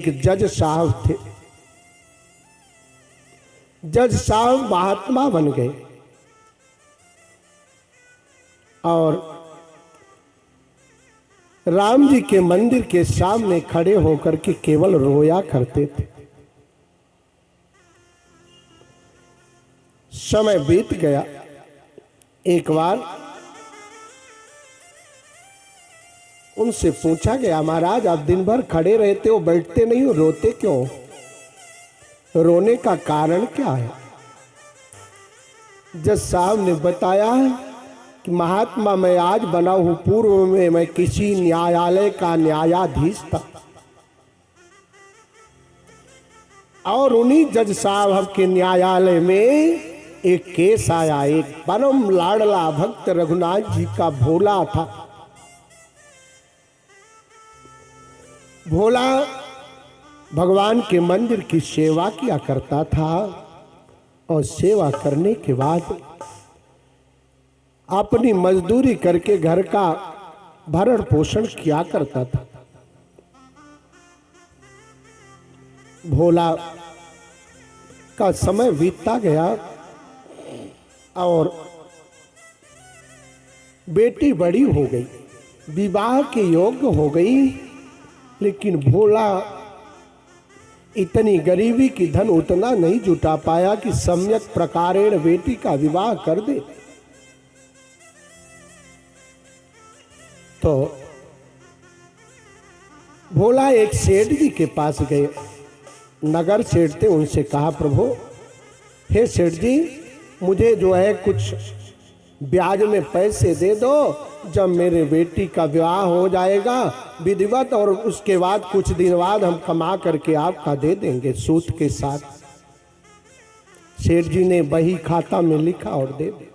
एक जज साहब थे। जज साहब महात्मा बन गए और राम जी के मंदिर के सामने खड़े होकर के केवल रोया करते थे। समय बीत गया। एक बार उनसे पूछा गया, महाराज आप दिन भर खड़े रहते हो, बैठते नहीं हो, रोते क्यों? रोने का कारण क्या है? जज साहब ने बताया कि महात्मा मैं आज बना हूं, पूर्व में मैं किसी न्यायालय का न्यायाधीश था और उन्हीं जज साहब के न्यायालय में एक केस आया। एक परम लाडला भक्त रघुनाथ जी का भोला था। भोला भगवान के मंदिर की सेवा किया करता था और सेवा करने के बाद अपनी मजदूरी करके घर का भरण पोषण किया करता था। भोला का समय बीतता गया और बेटी बड़ी हो गई, विवाह के योग्य हो गई, लेकिन भोला इतनी गरीबी की धन उतना नहीं जुटा पाया कि सम्यक प्रकारेण बेटी का विवाह कर दे। तो भोला एक सेठ जी के पास गए, नगर सेठ थे। उनसे कहा, प्रभु हे सेठ जी, मुझे जो है कुछ ब्याज में पैसे दे दो, जब मेरे बेटी का विवाह हो जाएगा विधिवत, और उसके बाद कुछ दिन बाद हम कमा करके आपका दे देंगे सूद के साथ। सेठ जी ने बही खाता में लिखा और दे दे।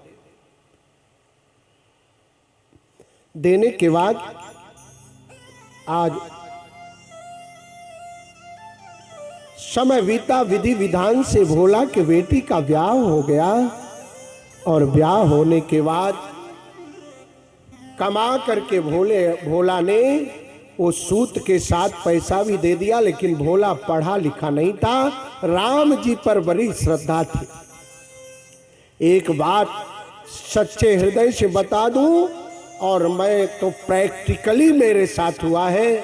देने के बाद आज समय बीता, विधि विधान से भोला के बेटी का ब्याह हो गया और ब्याह होने के बाद कमा करके भोला ने वो सूत के साथ पैसा भी दे दिया। लेकिन भोला पढ़ा लिखा नहीं था, राम जी पर बड़ी श्रद्धा थी। एक बात सच्चे हृदय से बता दूं, और मैं तो प्रैक्टिकली मेरे साथ हुआ है,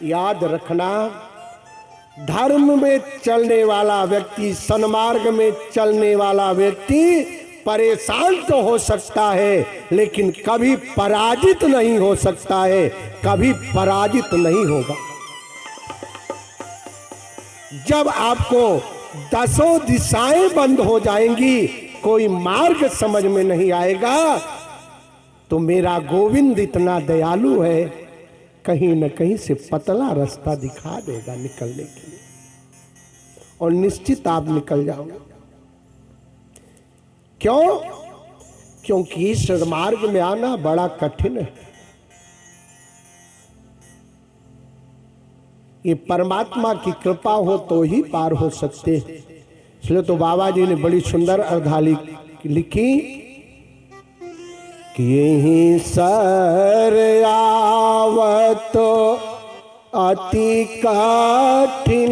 याद रखना, धर्म में चलने वाला व्यक्ति, सन्मार्ग में चलने वाला व्यक्ति परेशान तो हो सकता है, लेकिन कभी पराजित नहीं हो सकता है, कभी पराजित नहीं होगा। जब आपको दसों दिशाएं बंद हो जाएंगी, कोई मार्ग समझ में नहीं आएगा, तो मेरा गोविंद इतना दयालु है, कहीं न कहीं से पतला रास्ता दिखा देगा निकलने के लिए, और निश्चित आप निकल जाओगे। क्यों? क्योंकि इस मार्ग में आना बड़ा कठिन है। ये परमात्मा की कृपा हो तो ही पार हो सकते हैं। इसलिए तो बाबा जी ने बड़ी सुंदर अर्धाली लिखी कि यही सर आवत अति कठिनाई,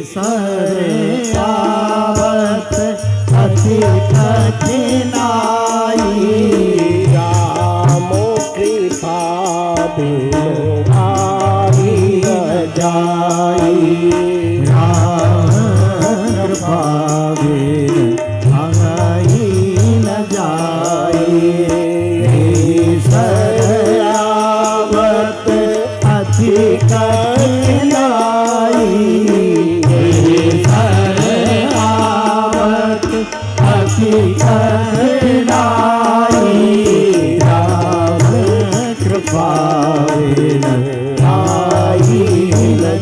सर आवत अति कठिनाई, रामो कृपा बिनु आई न जाई, राम कृपा बिनु आई न जाई। सर आवत अति कठिनाई, कठिनाई, राम कृपा आई न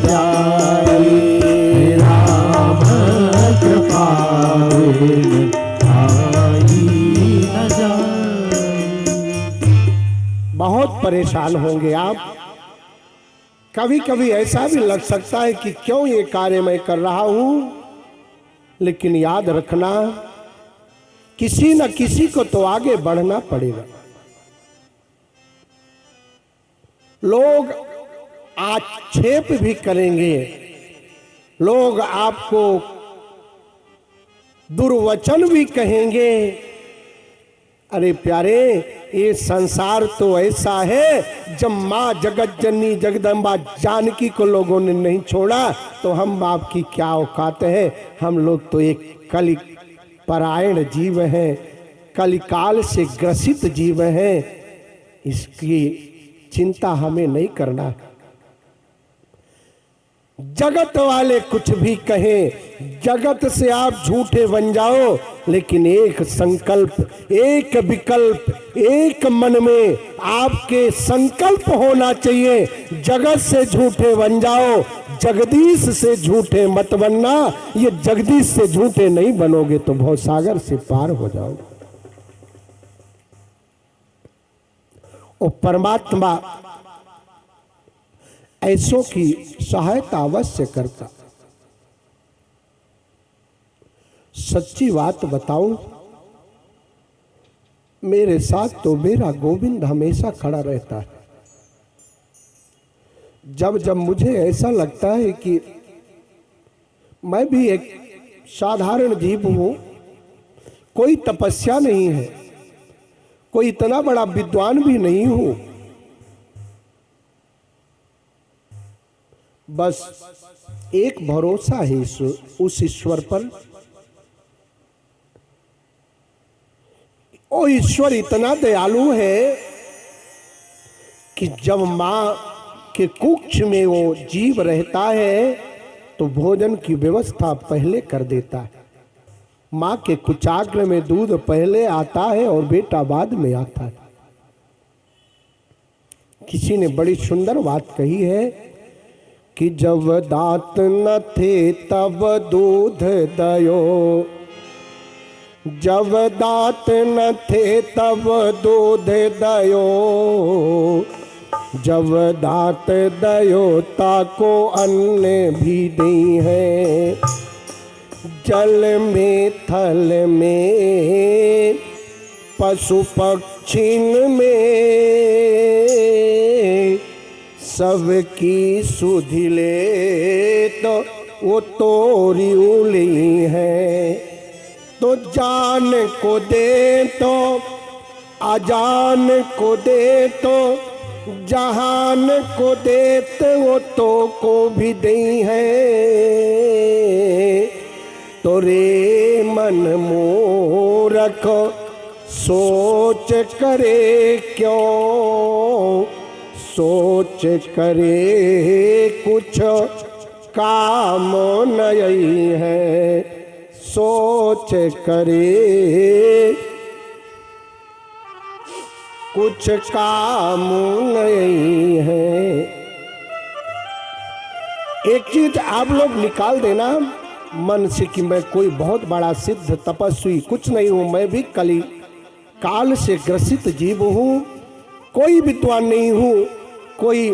जाई, राम कृपा आई न जाई। बहुत परेशान होंगे आप। कभी कभी ऐसा भी लग सकता है कि क्यों ये कार्य मैं कर रहा हूं, लेकिन याद रखना, किसी न किसी को तो आगे बढ़ना पड़ेगा। लोग आक्षेप भी करेंगे, लोग आपको दुर्वचन भी कहेंगे। अरे प्यारे, ये संसार तो ऐसा है, जब माँ जगत जननी जगदम्बा जानकी को लोगों ने नहीं छोड़ा तो हम आपकी क्या औकात है। हम लोग तो एक कलि परायण जीव हैं, कलिकाल से ग्रसित जीव हैं, इसकी चिंता हमें नहीं करना। जगत वाले कुछ भी कहें, जगत से आप झूठे बन जाओ, लेकिन एक संकल्प, एक विकल्प, एक मन में आपके संकल्प होना चाहिए। जगत से झूठे बन जाओ, जगदीश से झूठे मत बनना। ये जगदीश से झूठे नहीं बनोगे तो भवसागर से पार हो जाओगे। और परमात्मा ऐसों की सहायता अवश्य करता। सच्ची बात बताऊं, मेरे साथ तो मेरा गोविंद हमेशा खड़ा रहता है। जब जब मुझे ऐसा लगता है कि मैं भी एक साधारण जीव हूं, कोई तपस्या नहीं है, कोई इतना बड़ा विद्वान भी नहीं हूं, बस एक भरोसा है उस ईश्वर पर। ओ ईश्वर इतना दयालु है कि जब मां के कुक्ष में वो जीव रहता है तो भोजन की व्यवस्था पहले कर देता है। मां के कुचाग्र में दूध पहले आता है और बेटा बाद में आता है। किसी ने बड़ी सुंदर बात कही है कि जब दांत न थे तब दूध दयो, जब दांत न थे तब दूध दयो, जब दांत दयो ताको अन्न भी दी है, जल में थल में पशु पक्षिन में सबकी सुधि ले तो वो तोरी उली है। तो जान को दे तो अजान को दे तो जहान को दे तो तो को भी दई है। तो रे मन मूरख सोच करे क्यों, सोच करे कुछ काम नहीं है, सोच करे कुछ काम नहीं है। एक चीज आप लोग निकाल देना मन से कि मैं कोई बहुत बड़ा सिद्ध तपस्वी कुछ नहीं हूं, मैं भी कली काल से ग्रसित जीव हूं, कोई विद्वान नहीं हूं, कोई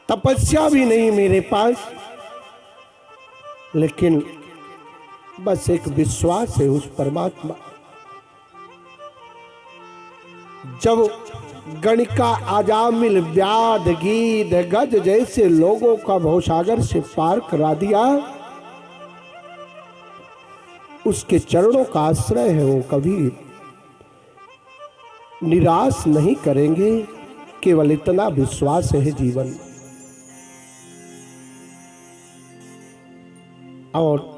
तपस्या भी नहीं मेरे पास, लेकिन बस एक विश्वास है उस परमात्मा। जब गणिका आजामिल व्याध गीध गज जैसे लोगों का भवसागर से पार करा दिया, उसके चरणों का आश्रय है, वो कभी निराश नहीं करेंगे। केवल इतना विश्वास है जीवन। और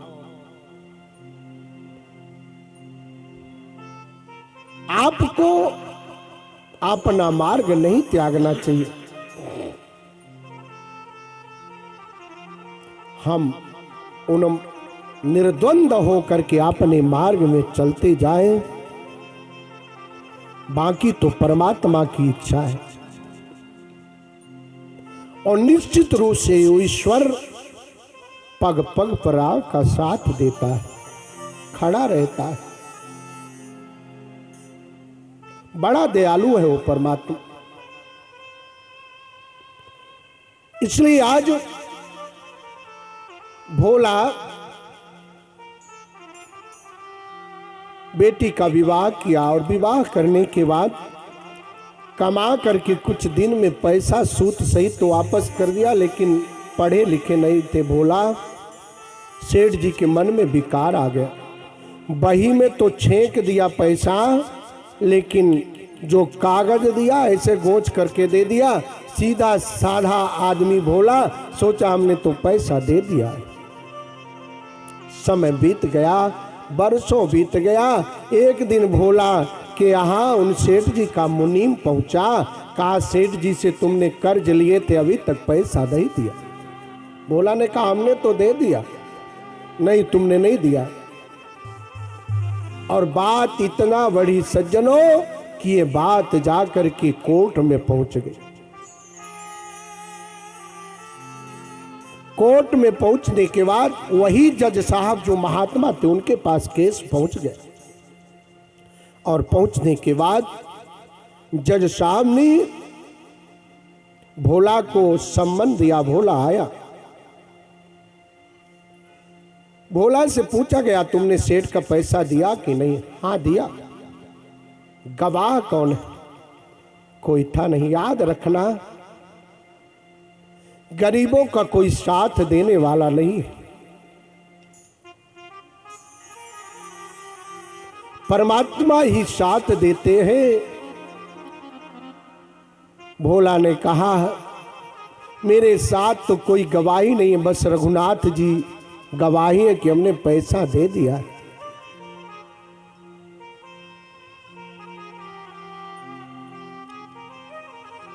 आपको अपना मार्ग नहीं त्यागना चाहिए। हम उन निर्द्वंद होकर के अपने मार्ग में चलते जाएं, बाकी तो परमात्मा की इच्छा है। और निश्चित रूप से ईश्वर पग पग पर आपका साथ देता है, खड़ा रहता है। बड़ा दयालु है वो परमात्मा। इसलिए आज भोला बेटी का विवाह किया और विवाह करने के बाद कमा करके कुछ दिन में पैसा सूत सहित तो वापस कर दिया, लेकिन पढ़े लिखे नहीं थे भोला। सेठ जी के मन में विकार आ गया। बही में तो छेंक दिया पैसा, लेकिन जो कागज दिया ऐसे गोंच करके दे दिया। सीधा साधा आदमी भोला सोचा हमने तो पैसा दे दिया। समय बीत गया, बरसों बीत गया। एक दिन भोला के यहाँ उन सेठ जी का मुनीम पहुंचा। कहा सेठ जी से तुमने कर्ज लिए थे, अभी तक पैसा नहीं दिया। भोला ने कहा हमने तो दे दिया। नहीं, तुमने नहीं दिया। और बात इतना बड़ी सज्जनों कि ये बात जाकर के कोर्ट में पहुंच गई। कोर्ट में पहुंचने के बाद वही जज साहब जो महात्मा थे उनके पास केस पहुंच गए। और पहुंचने के बाद जज साहब ने भोला को सम्मन दिया। भोला आया। भोला से पूछा गया तुमने सेठ का पैसा दिया कि नहीं? हाँ दिया। गवाह कौन है? कोई था नहीं। याद रखना, गरीबों का कोई साथ देने वाला नहीं है। परमात्मा ही साथ देते हैं। भोला ने कहा मेरे साथ तो कोई गवाही नहीं है, बस रघुनाथ जी गवाही है कि हमने पैसा दे दिया।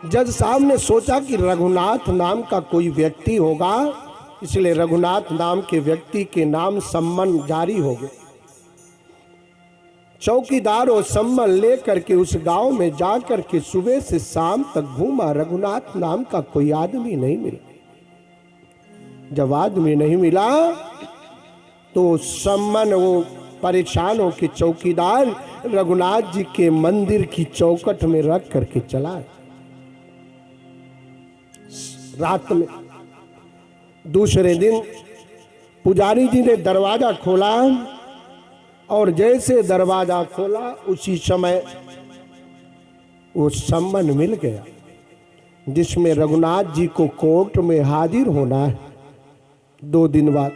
जज साहब ने सोचा कि रघुनाथ नाम का कोई व्यक्ति होगा, इसलिए रघुनाथ नाम के व्यक्ति के नाम सम्मन जारी हो गए। चौकीदार वो सम्मन लेकर के उस गांव में जाकर के सुबह से शाम तक घूमा। रघुनाथ नाम का कोई आदमी नहीं मिला। जब आदमी नहीं मिला तो सम्मन वो परेशान हो के चौकीदार रघुनाथ जी के मंदिर की चौखट में रख करके चला। रात में दूसरे दिन पुजारी जी ने दरवाजा खोला और जैसे दरवाजा खोला उसी समय वो सम्मन मिल गया जिसमें रघुनाथ जी को कोर्ट में हाजिर होना है 2 दिन बाद।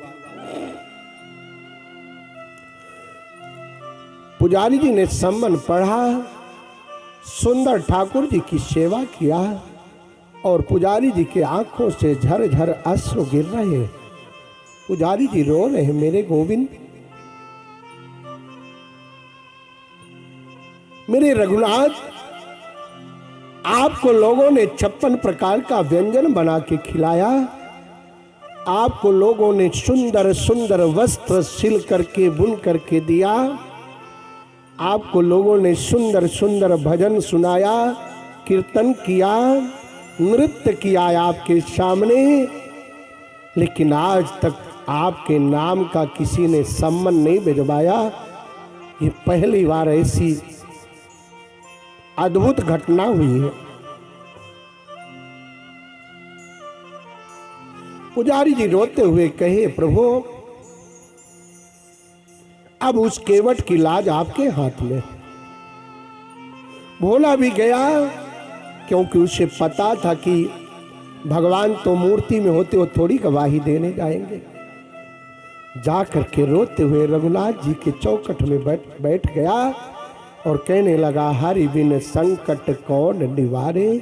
पुजारी जी ने सम्मन पढ़ा, सुंदर ठाकुर जी की सेवा किया और पुजारी जी के आंखों से झरझर अश्रु गिर रहे हैं। पुजारी जी रो रहे हैं, मेरे गोविंद, मेरे रघुनाथ, आपको लोगों ने 56 प्रकार का व्यंजन बना के खिलाया, आपको लोगों ने सुंदर सुंदर वस्त्र सिल करके बुन करके दिया, आपको लोगों ने सुंदर सुंदर भजन सुनाया, कीर्तन किया, नृत्य किया आपके सामने, लेकिन आज तक आपके नाम का किसी ने सम्मन नहीं भिजवाया। ये पहली बार ऐसी अद्भुत घटना हुई है। पुजारी जी रोते हुए कहे, प्रभु अब उस केवट की लाज आपके हाथ में। भोला भी गया क्योंकि उसे पता था कि भगवान तो मूर्ति में होते हो थोड़ी गवाही देने जाएंगे। जा करके रोते हुए रघुनाथ जी के चौखट में बैठ गया और कहने लगा, हरि बिन संकट कौन निवारे,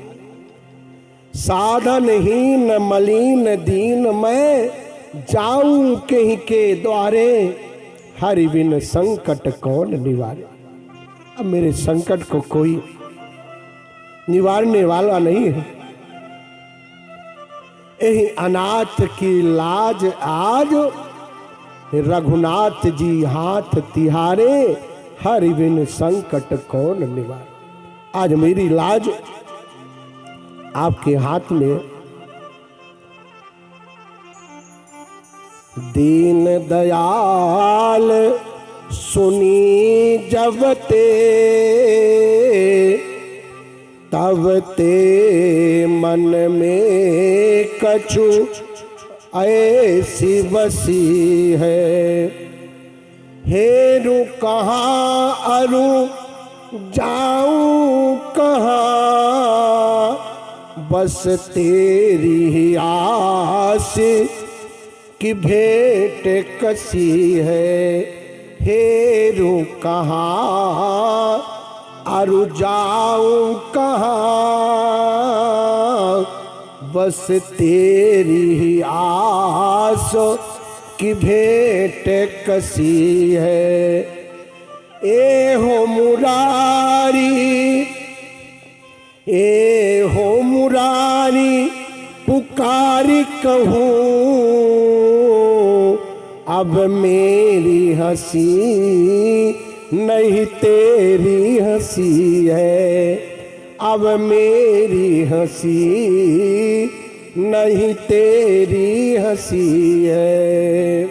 साधनहीन मलिन दीन मैं जाऊं कहीं के द्वारे, हरि बिन संकट कौन निवारे। अब मेरे संकट को कोई निवारने वाला नहीं है। यही अनाथ की लाज आज रघुनाथ जी हाथ तिहारे, हरि बिन संकट कौन निवारे। आज मेरी लाज आपके हाथ में। दीन दयाल सुनी जब ते, तब ते मन में कछु ऐसी बसी है, हेरु कहाँ अरु जाऊं कहाँ, बस तेरी ही आस की भेंट कसी है। हेरू कहाँ अरु जाऊं कहाँ, बस तेरी ही आस की भेंट कसी है। ए हो मुरारी पुकारी कहूँ, अब मेरी हंसी नहीं तेरी हंसी है। अब मेरी हंसी नहीं तेरी हंसी है।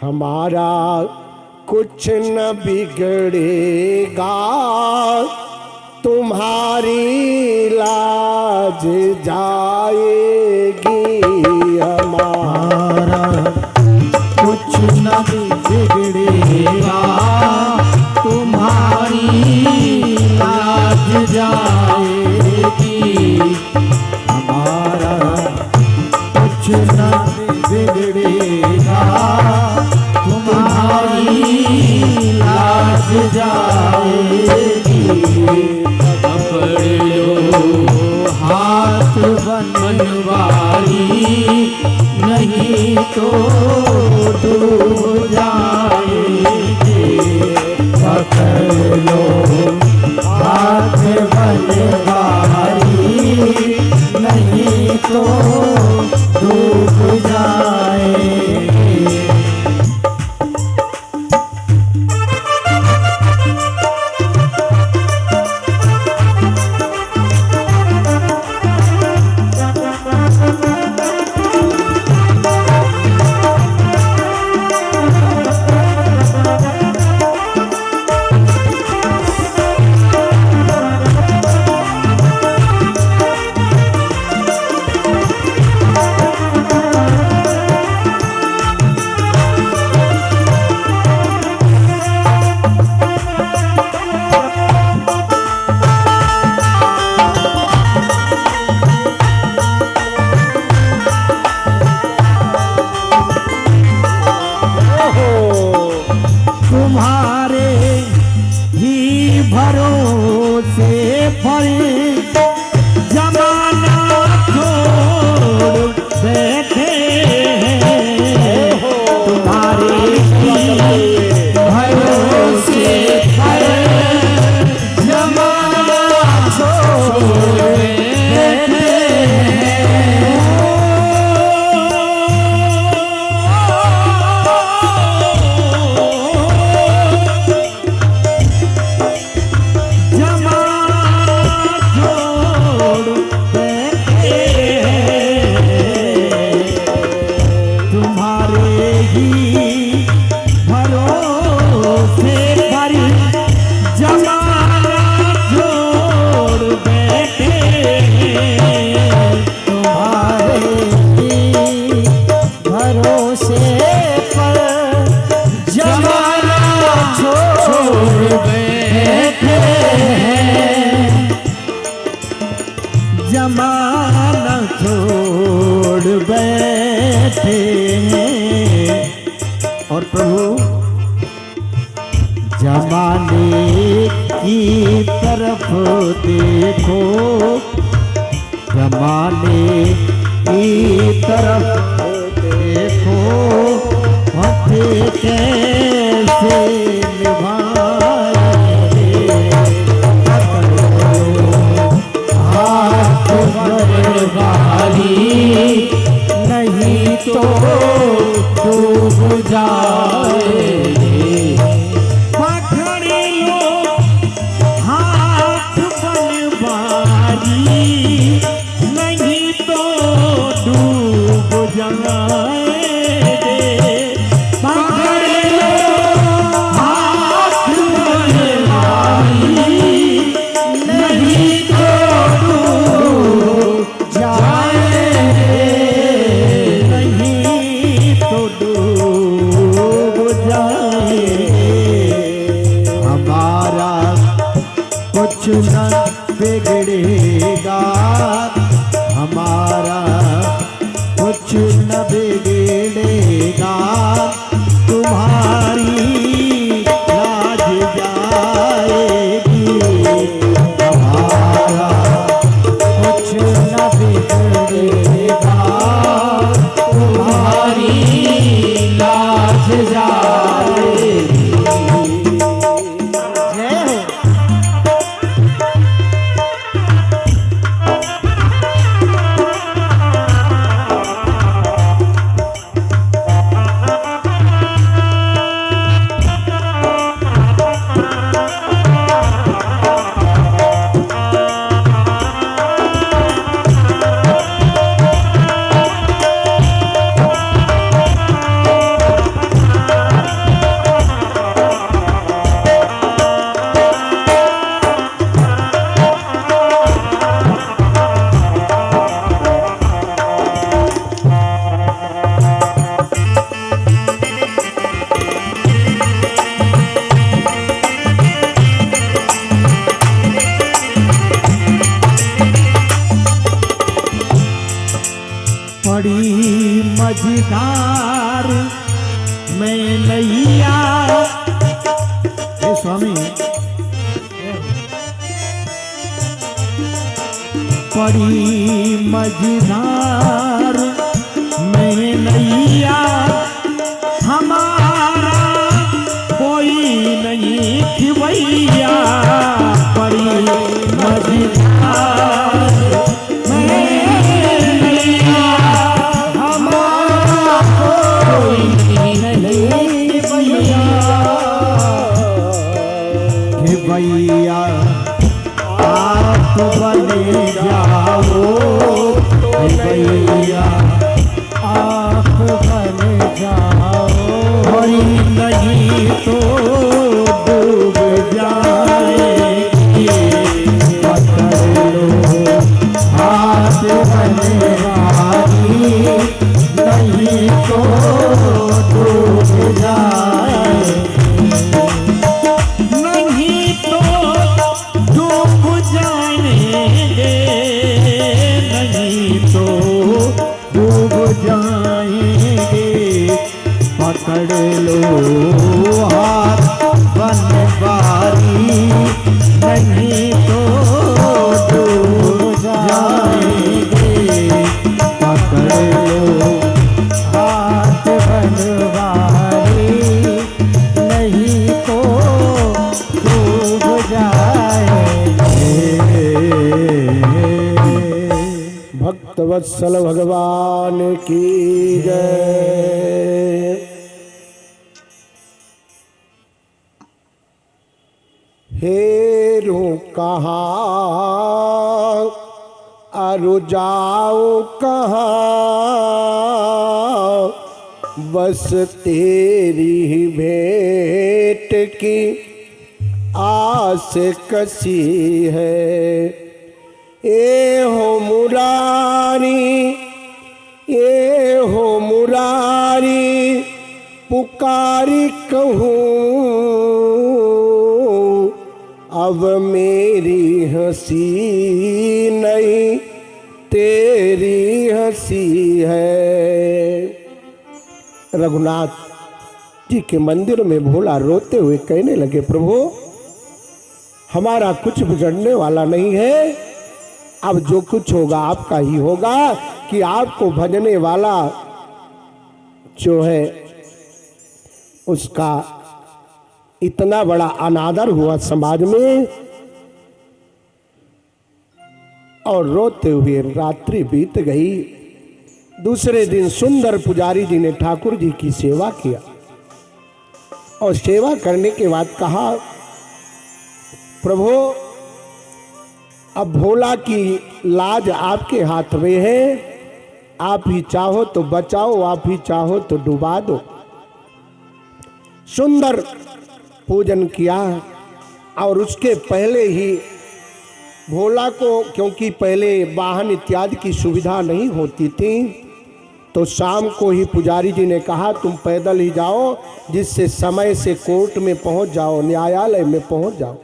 हमारा कुछ न बिगड़ेगा, तुम्हारी लाज जाएगी। हमारा कुछ न बिगड़ेगा, तुम्हारी लाज जाएगी। हमारा कुछ न बिगड़ेगा, तुम्हारी लाज जाएगी। पकड़ लो हाथ बनवारी, नहीं तो डूब जाएंगे। पकड़ लो हाथ बनवारी, नहीं तो डूब जाएंगे। तुम्हारे ही भरोसे पर जमाना छोड़ बैठे हैं। तुम्हारे ही भरोसे पर जमाना छोड़ बैठे जमाना छोड़ बैठे हैं। और प्रभु जमाने की तरफ देखो, जमाने की तरफ देखो, हाथ कैसे निभाएंगे। हाथ बनवारी, नहीं तो डूब जाएंगे। पकड़ लो हाथ बनवारी, नहीं तो डूब जाएंगे। पकड़ लो हाथ बनवारी, नहीं तो डूब जाएंगे। नहीं तो डूब जाएंगे। जाएगा, हमारा कुछ न बिगड़ेगा, तुम्हारी लाज जाएगी, हमारा कुछ न बिगड़ेगा, तुम्हारी लाज जाएगी। जय हो। बड़ी मजेदार मैं नैया, हे स्वामी, बड़ी मजेदार मैं नैया, हमारा कोई नहीं खिवैया, बड़ी मजेदार भैया, आप बने जाओ, भैया आप बने जाओ, नहीं तो डूब जाएगी, पकड़ लो हाथ बने वाली, नहीं तो डूब जाएगी, नहीं तो डूब जाएंगे, नहीं तो डूब जाएंगे, पकड़ लो हाथ बनवारी, नहीं तो डूब जाएंगे, पकड़ लो हाथ बनवारी, नहीं तो डूब जाएंगे। भक्तवत्सल भगवान की जय। हेरो कहाँ अरु जाओ कहाँ, बस तेरी ही भेंट की आस कसी है। ए हो मुरारी, ए हो मुरारी, पुकारी कहूँ, अब मेरी हंसी नहीं तेरी हंसी है। रघुनाथ जी के मंदिर में भोला रोते हुए कहने लगे, प्रभु हमारा कुछ बिगड़ने वाला नहीं है, अब जो कुछ होगा आपका ही होगा, कि आपको भजने वाला जो है उसका इतना बड़ा अनादर हुआ समाज में। और रोते हुए रात्रि बीत गई। दूसरे दिन सुंदर पुजारी जी ने ठाकुर जी की सेवा किया और सेवा करने के बाद कहा, प्रभु अब भोला की लाज आपके हाथ में है, आप ही चाहो तो बचाओ, आप ही चाहो तो डुबा दो। सुंदर पूजन किया और उसके पहले ही भोला को, क्योंकि पहले वाहन इत्यादि की सुविधा नहीं होती थी, तो शाम को ही पुजारी जी ने कहा तुम पैदल ही जाओ, जिससे समय से कोर्ट में पहुंच जाओ, न्यायालय में पहुंच जाओ।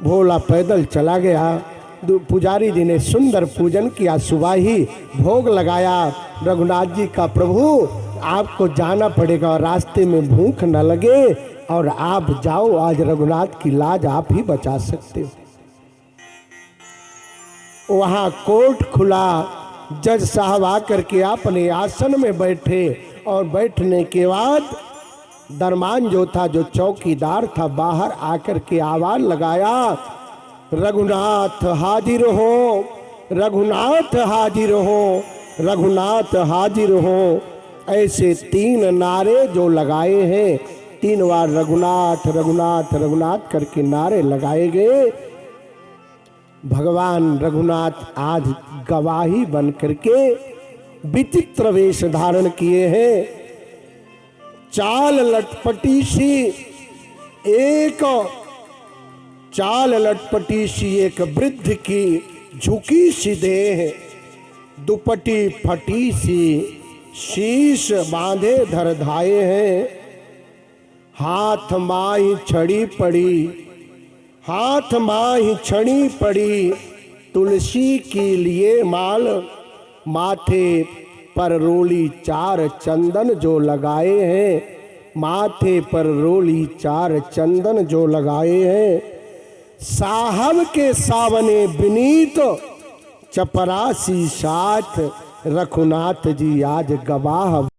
भोला पैदल चला गया। पुजारी जी ने सुंदर पूजन किया, सुबह ही भोग लगाया। रघुनाथ जी का प्रभु आपको जाना पड़ेगा और रास्ते में भूख न लगे और आप जाओ, आज रघुनाथ की लाज आप ही बचा सकते हो। वहां कोर्ट खुला, जज साहब आकर के अपने आसन में बैठे और बैठने के बाद दरमान जो था, जो चौकीदार था, बाहर आकर के आवाज लगाया, रघुनाथ हाजिर हो, रघुनाथ हाजिर हो, रघुनाथ हाजिर हो। ऐसे 3 नारे जो लगाए हैं, 3 बार रघुनाथ रघुनाथ रघुनाथ करके नारे लगाए गए। भगवान रघुनाथ आज गवाही बन करके विचित्र वेश धारण किए हैं। चाल लटपटी सी एक वृद्ध की झुकी सी देह, दुपट्टी फटी सी, शीश बांधे धर धाये हैं। हाथ माही छड़ी पड़ी, हाथ माही छड़ी पड़ी, तुलसी के लिए माल, माथे पर रोली 4 चंदन जो लगाए हैं, माथे पर रोली 4 चंदन जो लगाए हैं। साहब के सावने विनीत चपरासी साथ, रघुनाथ जी आज गवाह